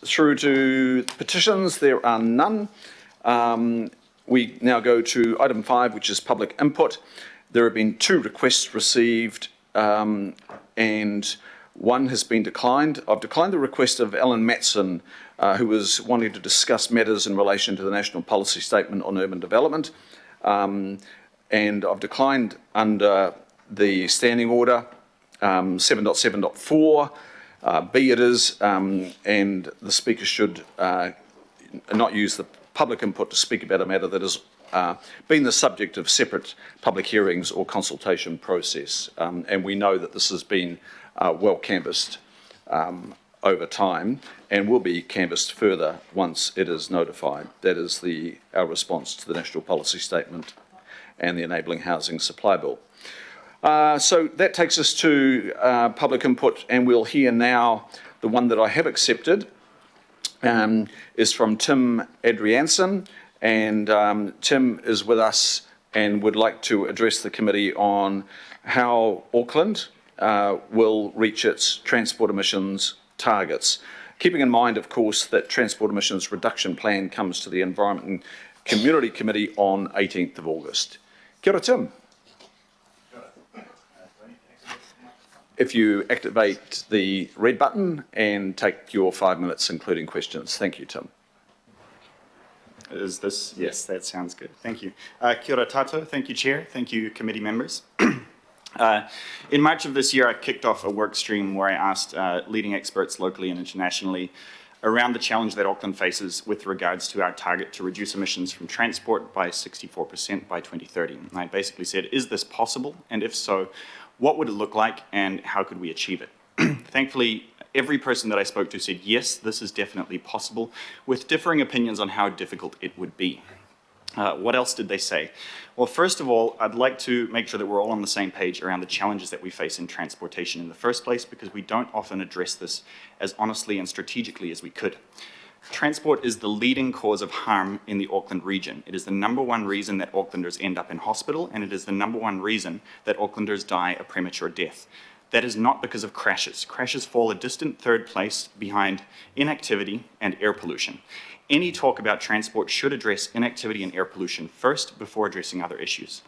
through to petitions. There are none. We now go to item 5, which is public input. There have been 2 requests received and one has been declined. I've declined the request of Alan Matson, who was wanting to discuss matters in relation to the National Policy Statement on Urban Development. And I've declined under the standing order 7.7.4. B it is, and the speaker should not use the public input to speak about a matter that has been the subject of separate public hearings or consultation process. And we know that this has been well canvassed over time and will be canvassed further once it is notified. That is our response to the National Policy Statement and the Enabling Housing Supply Bill. So that takes us to public input, and we'll hear now the one that I have accepted is from Tim Adriansen, and Tim is with us and would like to address the committee on how Auckland will reach its transport emissions targets, keeping in mind, of course, that Transport Emissions Reduction Plan comes to the Environment and Community Committee on 18th of August. Kia ora, Tim. If you activate the red button and take your 5 minutes, including questions. Thank you, Tim. Is this? Yes, that sounds good. Thank you. Kia ora tātou. Thank you, Chair. Thank you, committee members. In March of this year, I kicked off a work stream where I asked leading experts locally and internationally around the challenge that Auckland faces with regards to our target to reduce emissions from transport by 64% by 2030. And I basically said, is this possible? And if so, what would it look like and how could we achieve it? Thankfully, every person that I spoke to said, yes, this is definitely possible, with differing opinions on how difficult it would be. What else did they say? Well, first of all, I'd like to make sure that we're all on the same page around the challenges that we face in transportation in the first place, because we don't often address this as honestly and strategically as we could. Transport is the leading cause of harm in the Auckland region. It is the #1 reason that Aucklanders end up in hospital, and it is the #1 reason that Aucklanders die a premature death. That is not because of crashes. Crashes fall a distant 3rd place behind inactivity and air pollution. Any talk about transport should address inactivity and air pollution first before addressing other issues.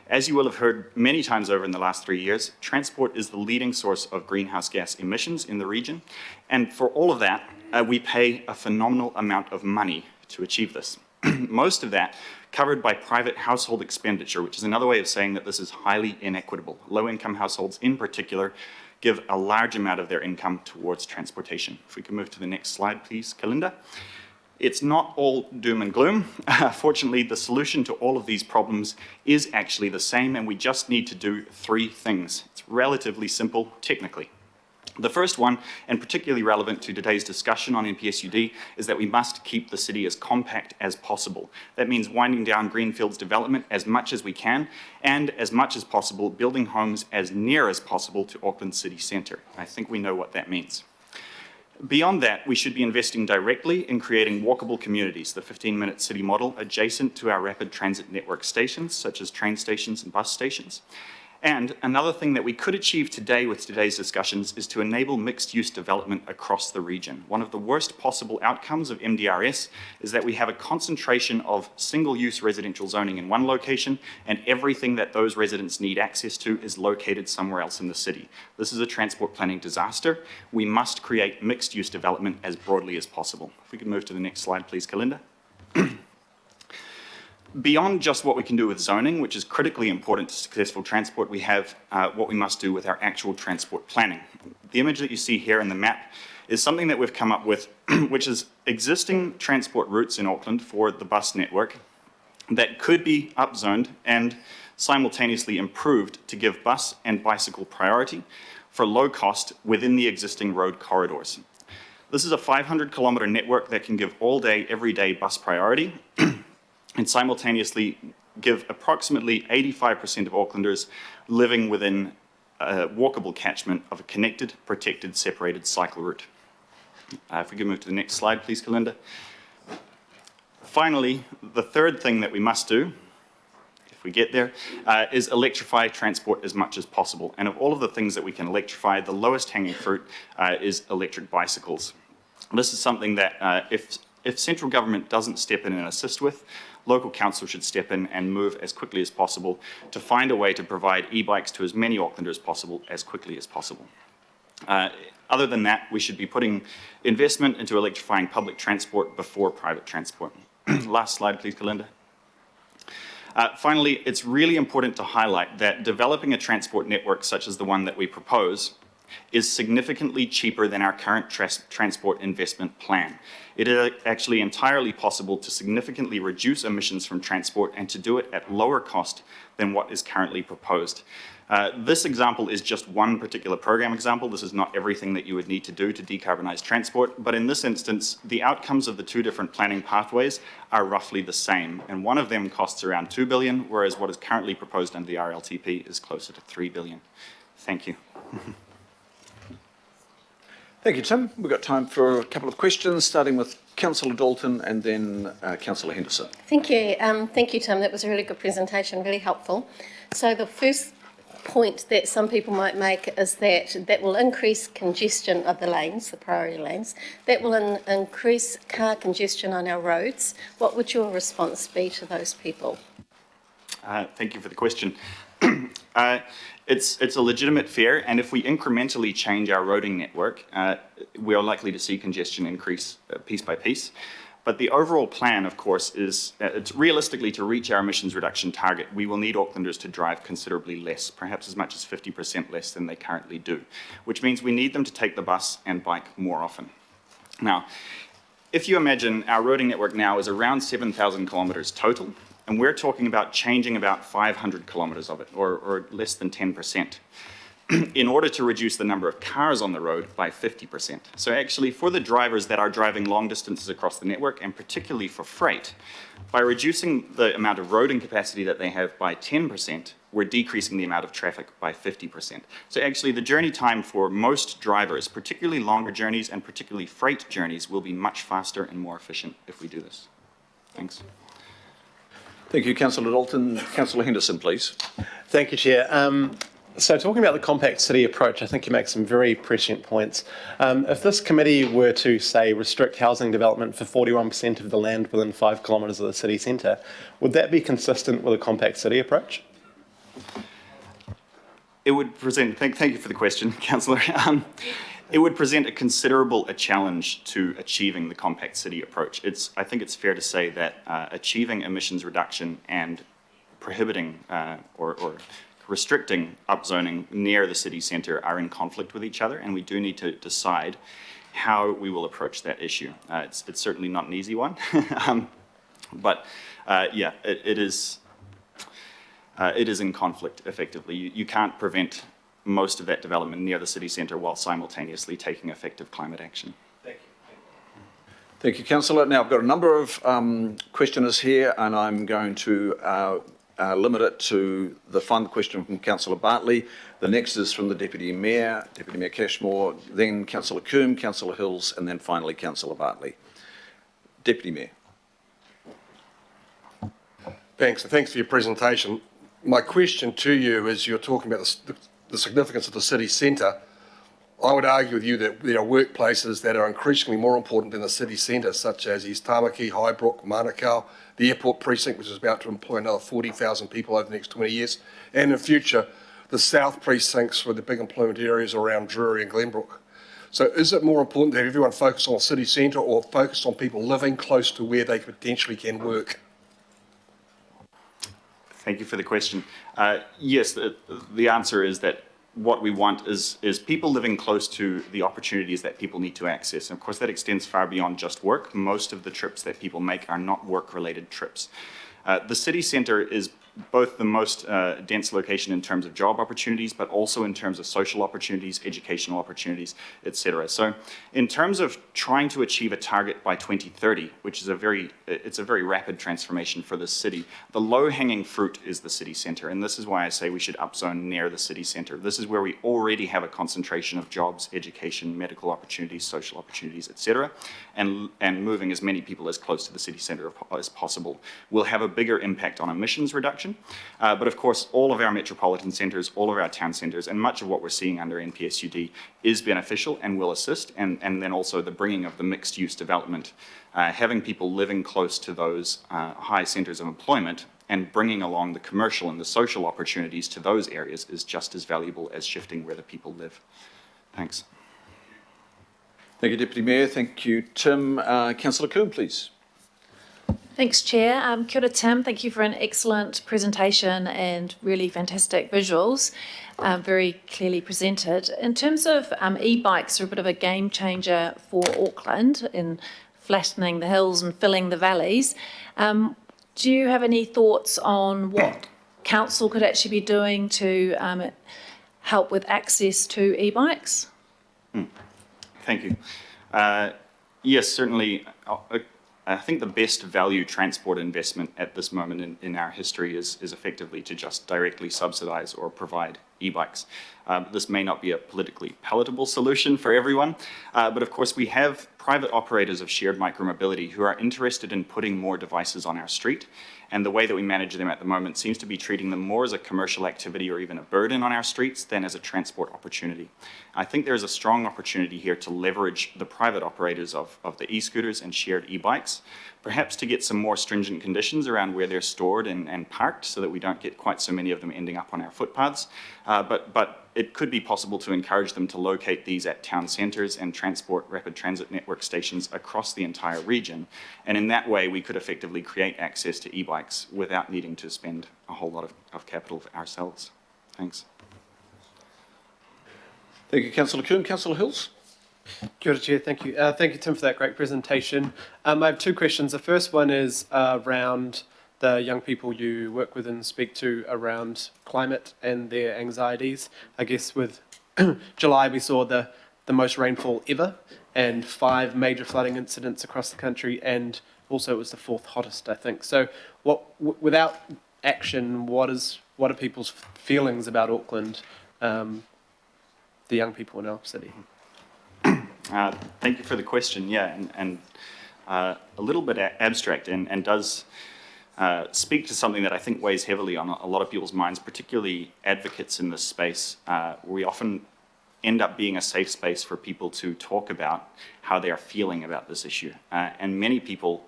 As you will have heard many times over in the last 3 years, transport is the leading source of greenhouse gas emissions in the region, and for all of that, we pay a phenomenal amount of money to achieve this. Most of that covered by private household expenditure, which is another way of saying that this is highly inequitable. Low-income households in particular give a large amount of their income towards transportation. If we can move to the next slide, please, Kalinda. It's not all doom and gloom. Fortunately, the solution to all of these problems is actually the same, and we just need to do 3 things. It's relatively simple technically. The first one, and particularly relevant to today's discussion on NPSUD, is that we must keep the city as compact as possible. That means winding down greenfields development as much as we can, and as much as possible, building homes as near as possible to Auckland city centre. I think we know what that means. Beyond that, we should be investing directly in creating walkable communities, the 15-minute city model, adjacent to our rapid transit network stations, such as train stations and bus stations. And another thing that we could achieve today with today's discussions is to enable mixed-use development across the region. One of the worst possible outcomes of MDRS is that we have a concentration of single-use residential zoning in one location, and everything that those residents need access to is located somewhere else in the city. This is a transport planning disaster. We must create mixed-use development as broadly as possible. If we could move to the next slide, please, Kalinda. Beyond just what we can do with zoning, which is critically important to successful transport, we have what we must do with our actual transport planning. The image that you see here in the map is something that we've come up with, which is existing transport routes in Auckland for the bus network that could be upzoned and simultaneously improved to give bus and bicycle priority for low cost within the existing road corridors. This is a 500-kilometre network that can give all-day, everyday bus priority and simultaneously give approximately 85% of Aucklanders living within a walkable catchment of a connected, protected, separated cycle route. If we could move to the next slide, please, Kalinda. Finally, the third thing that we must do, if we get there, is electrify transport as much as possible. And of all of the things that we can electrify, the lowest hanging fruit is electric bicycles. This is something that if central government doesn't step in and assist with, local council should step in and move as quickly as possible to find a way to provide e-bikes to as many Aucklanders as possible as quickly as possible. Other than that, we should be putting investment into electrifying public transport before private transport. Last slide, please, Kalinda. Finally, it's really important to highlight that developing a transport network such as the one that we propose is significantly cheaper than our current transport investment plan. It is actually entirely possible to significantly reduce emissions from transport and to do it at lower cost than what is currently proposed. This example is just one particular program example. This is not everything that you would need to do to decarbonize transport, but in this instance, the outcomes of the two different planning pathways are roughly the same, and one of them costs around $2 billion, whereas what is currently proposed under the RLTP is closer to $3 billion. Thank you. Thank you, Tim. We've got time for a couple of questions, starting with Councillor Dalton and then Councillor Henderson. Thank you. Thank you, Tim. That was a really good presentation, really helpful. So the first point that some people might make is that will increase congestion of the lanes, the priority lanes. That will increase car congestion on our roads. What would your response be to those people? Thank you for the question. It's a legitimate fear, and if we incrementally change our roading network, we are likely to see congestion increase piece by piece. But the overall plan, of course, is it's realistically to reach our emissions reduction target, we will need Aucklanders to drive considerably less, perhaps as much as 50% less than they currently do, which means we need them to take the bus and bike more often. Now, if you imagine our roading network now is around 7,000 kilometres total, and we're talking about changing about 500 kilometres of it, or less than 10%, in order to reduce the number of cars on the road by 50%. So actually, for the drivers that are driving long distances across the network, and particularly for freight, by reducing the amount of roading capacity that they have by 10%, we're decreasing the amount of traffic by 50%. So actually, the journey time for most drivers, particularly longer journeys and particularly freight journeys, will be much faster and more efficient if we do this. Thanks. Thank you, Councillor Dalton. Councillor Henderson, please. Thank you, Chair. So talking about the compact city approach, I think you make some very prescient points. If this committee were to, say, restrict housing development for 41% of the land within 5 kilometres of the city centre, would that be consistent with a compact city approach? It would present, thank you for the question, Councillor. It would present a considerable challenge to achieving the compact city approach. I think it's fair to say that achieving emissions reduction and prohibiting or restricting upzoning near the city centre are in conflict with each other, and we do need to decide how we will approach that issue. It's certainly not an easy one, but yeah, it is in conflict, effectively. You can't prevent most of that development near the city centre while simultaneously taking effective climate action. Thank you. Thank you, Councillor. Now, I've got a number of questioners here, and I'm going to limit it to the final question from Councillor Bartley. The next is from the Deputy Mayor Cashmore, then Councillor Coombe, Councillor Hills, and then finally Councillor Bartley. Deputy Mayor. Thanks, and thanks for your presentation. My question to you is, you're talking about the significance of the city centre. I would argue with you that there are workplaces that are increasingly more important than the city centre, such as East Tamaki, Highbrook, Manukau, the airport precinct, which is about to employ another 40,000 people over the next 20 years, and in future, the south precincts with the big employment areas around Drury and Glenbrook. So is it more important to have everyone focus on the city centre or focus on people living close to where they potentially can work? Thank you for the question. Yes, the answer is that what we want is people living close to the opportunities that people need to access. And of course, that extends far beyond just work. Most of the trips that people make are not work-related trips. The city centre is both the most dense location in terms of job opportunities, but also in terms of social opportunities, educational opportunities, etc. So in terms of trying to achieve a target by 2030, which is a very rapid transformation for this city, the low-hanging fruit is the city centre, and this is why I say we should upzone near the city centre. This is where we already have a concentration of jobs, education, medical opportunities, social opportunities, etc. And moving as many people as close to the city centre as possible will have a bigger impact on emissions reduction discussion. But of course, all of our metropolitan centres, all of our town centres, and much of what we're seeing under NPSUD is beneficial and will assist, and then also the bringing of the mixed-use development, having people living close to those high centres of employment and bringing along the commercial and the social opportunities to those areas is just as valuable as shifting where the people live. Thanks. Thank you, Deputy Mayor. Thank you, Tim. Councillor Coombe, please. Thanks, Chair. Kia ora, Tim. Thank you for an excellent presentation and really fantastic visuals, very clearly presented. In terms of e-bikes, are a bit of a game changer for Auckland in flattening the hills and filling the valleys. Do you have any thoughts on what council could actually be doing to help with access to e-bikes? Thank you. Yes, certainly. I think the best value transport investment at this moment in our history is effectively to just directly subsidise or provide e-bikes. This may not be a politically palatable solution for everyone, but of course we have private operators of shared micromobility who are interested in putting more devices on our street, and the way that we manage them at the moment seems to be treating them more as a commercial activity or even a burden on our streets than as a transport opportunity. I think there's a strong opportunity here to leverage the private operators of the e-scooters and shared e-bikes, perhaps to get some more stringent conditions around where they're stored and parked so that we don't get quite so many of them ending up on our footpaths. But it could be possible to encourage them to locate these at town centres and transport rapid transit network stations across the entire region. And in that way, we could effectively create access to e-bikes without needing to spend a whole lot of capital ourselves. Thanks. Thank you, Councillor Coombe. Councillor Hills. Kia ora, Chair. Thank you. Thank you, Tim, for that great presentation. I have two questions. The first one is around the young people you work with and speak to around climate and their anxieties. I guess with July we saw the most rainfall ever and 5 major flooding incidents across the country, and also it was the 4th hottest, I think. So without action, what are people's feelings about Auckland, the young people in our city? Thank you for the question. Yeah, and a little bit abstract and does speak to something that I think weighs heavily on a lot of people's minds, particularly advocates in this space. We often end up being a safe space for people to talk about how they are feeling about this issue. And many people,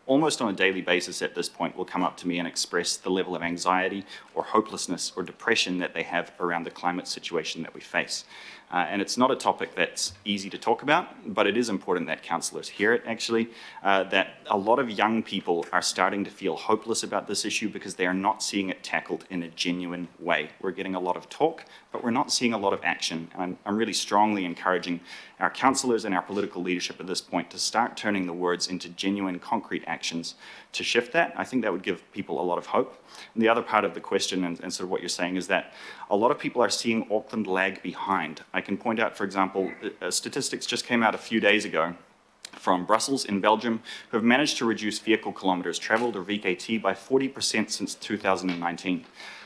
almost on a daily basis at this point, will come up to me and express the level of anxiety or hopelessness or depression that they have around the climate situation that we face. And it's not a topic that's easy to talk about, but it is important that councillors hear it, actually, that a lot of young people are starting to feel hopeless about this issue because they are not seeing it tackled in a genuine way. We're getting a lot of talk, but we're not seeing a lot of action. And I'm really strongly encouraging our councillors and our political leadership at this point to start turning the words into genuine, concrete actions to shift that. I think that would give people a lot of hope. And the other part of the question and sort of what you're saying is that a lot of people are seeing Auckland lag behind. I can point out, for example, statistics just came out a few days ago from Brussels in Belgium, who have managed to reduce vehicle kilometres travelled, or VKT, by 40% since 2019.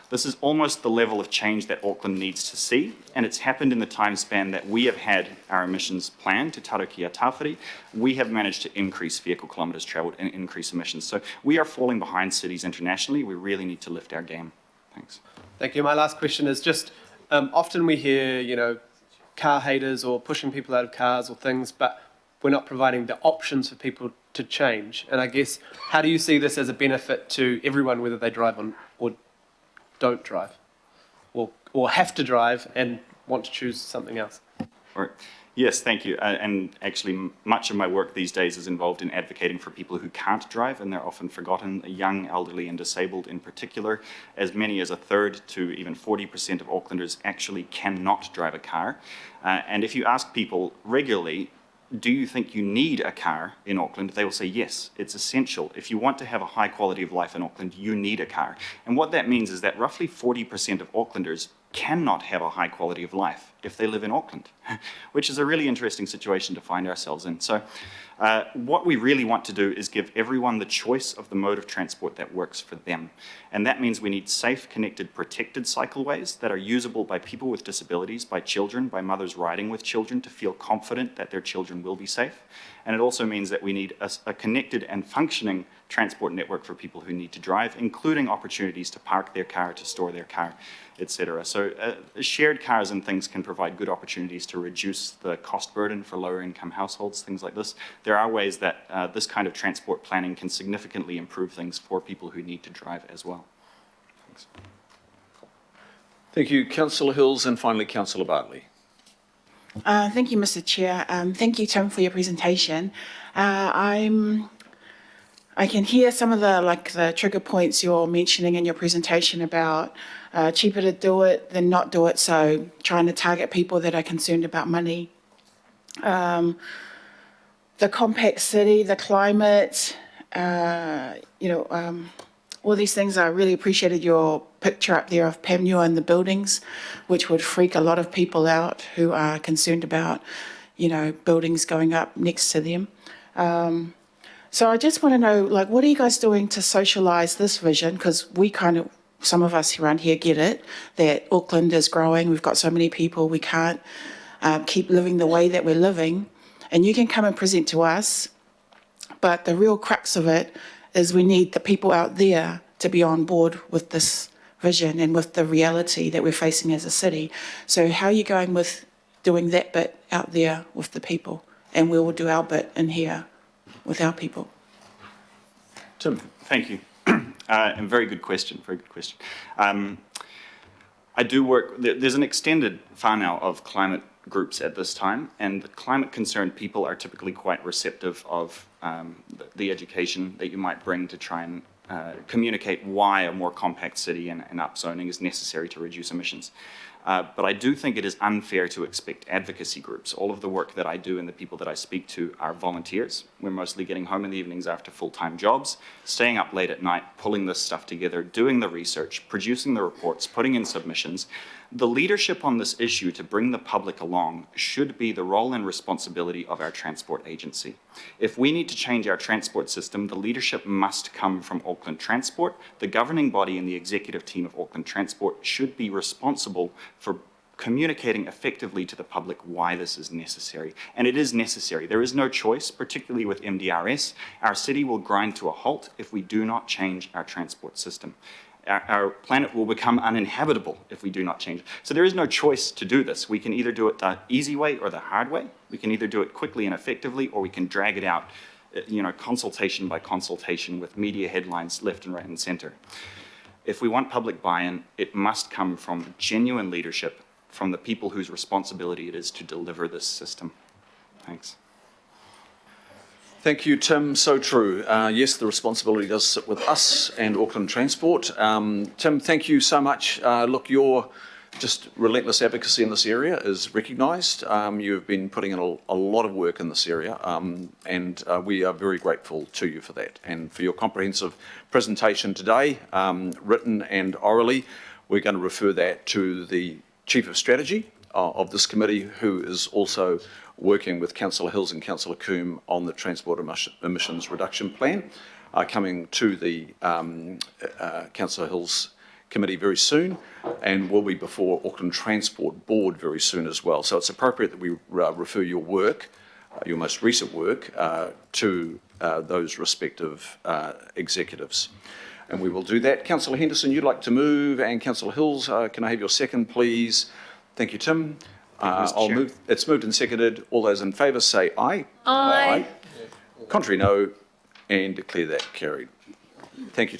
This is almost the level of change that Auckland needs to see, and it's happened in the time span that we have had our emissions plan to Taruki Tāwhiri. We have managed to increase vehicle kilometres travelled and increase emissions. So we are falling behind cities internationally. We really need to lift our game. Thanks. Thank you. My last question is just, often we hear, car haters or pushing people out of cars or things, but we're not providing the options for people to change. And I guess, how do you see this as a benefit to everyone, whether they drive on or don't drive, or have to drive and want to choose something else? Right. Yes, thank you. And actually, much of my work these days is involved in advocating for people who can't drive, and they're often forgotten, young, elderly, and disabled in particular. As many as a third to even 40% of Aucklanders actually cannot drive a car. And if you ask people regularly, do you think you need a car in Auckland? They will say, yes, it's essential. If you want to have a high quality of life in Auckland, you need a car. And what that means is that roughly 40% of Aucklanders cannot have a high quality of life if they live in Auckland, which is a really interesting situation to find ourselves in. So what we really want to do is give everyone the choice of the mode of transport that works for them. And that means we need safe, connected, protected cycleways that are usable by people with disabilities, by children, by mothers riding with children to feel confident that their children will be safe. And it also means that we need a connected and functioning transport network for people who need to drive, including opportunities to park their car, to store their car, etc. So shared cars and things can provide good opportunities to reduce the cost burden for lower income households, things like this. There are ways that this kind of transport planning can significantly improve things for people who need to drive as well. Thanks. Thank you, Councillor Hills, and finally Councillor Bartley. Thank you, Mr. Chair. Thank you, Tim, for your presentation. I can hear some of the trigger points you're mentioning in your presentation about cheaper to do it than not do it. So trying to target people that are concerned about money. The compact city, the climate, all these things. I really appreciated your picture up there of Panmure and the buildings, which would freak a lot of people out who are concerned about, buildings going up next to them. So I just want to know, what are you guys doing to socialise this vision? Because some of us around here get it, that Auckland is growing. We've got so many people, we can't keep living the way that we're living. And you can come and present to us, but the real crux of it is we need the people out there to be on board with this vision and with the reality that we're facing as a city. So how are you going with doing that bit out there with the people? And we will do our bit in here with our people. Tim. Thank you. And very good question, very good question. I do work, there's an extended whānau of climate groups at this time, and the climate concerned people are typically quite receptive of the education that you might bring to try and communicate why a more compact city and upzoning is necessary to reduce emissions. But I do think it is unfair to expect advocacy groups. All of the work that I do and the people that I speak to are volunteers. We're mostly getting home in the evenings after full-time jobs, staying up late at night, pulling this stuff together, doing the research, producing the reports, putting in submissions. The leadership on this issue to bring the public along should be the role and responsibility of our transport agency. If we need to change our transport system, the leadership must come from Auckland Transport. The governing body and the executive team of Auckland Transport should be responsible for communicating effectively to the public why this is necessary. And it is necessary. There is no choice, particularly with MDRS. Our city will grind to a halt if we do not change our transport system. Our planet will become uninhabitable if we do not change. So there is no choice to do this. We can either do it the easy way or the hard way. We can either do it quickly and effectively, or we can drag it out, consultation by consultation with media headlines left and right and center. If we want public buy-in, it must come from genuine leadership from the people whose responsibility it is to deliver this system. Thanks. Thank you, Tim. So true. Yes, the responsibility does sit with us and Auckland Transport. Tim, thank you so much. Look, your just relentless advocacy in this area is recognised. You've been putting in a lot of work in this area, and we are very grateful to you for that and for your comprehensive presentation today, written and orally. We're going to refer that to the Chief of Strategy of this committee, who is also working with Councillor Hills and Councillor Coombe on the Transport Emissions Reduction Plan, coming to the Councillor Hills Committee very soon, and will be before Auckland Transport Board very soon as well. So it's appropriate that we refer your work, your most recent work, to those respective executives. And we will do that. Councillor Henderson, you'd like to move, and Councillor Hills, can I have your second, please? Thank you, Tim. I'll move. It's moved and seconded. All those in favour say aye. Aye. Contrary, no, and declare that carried. Thank you, Tim.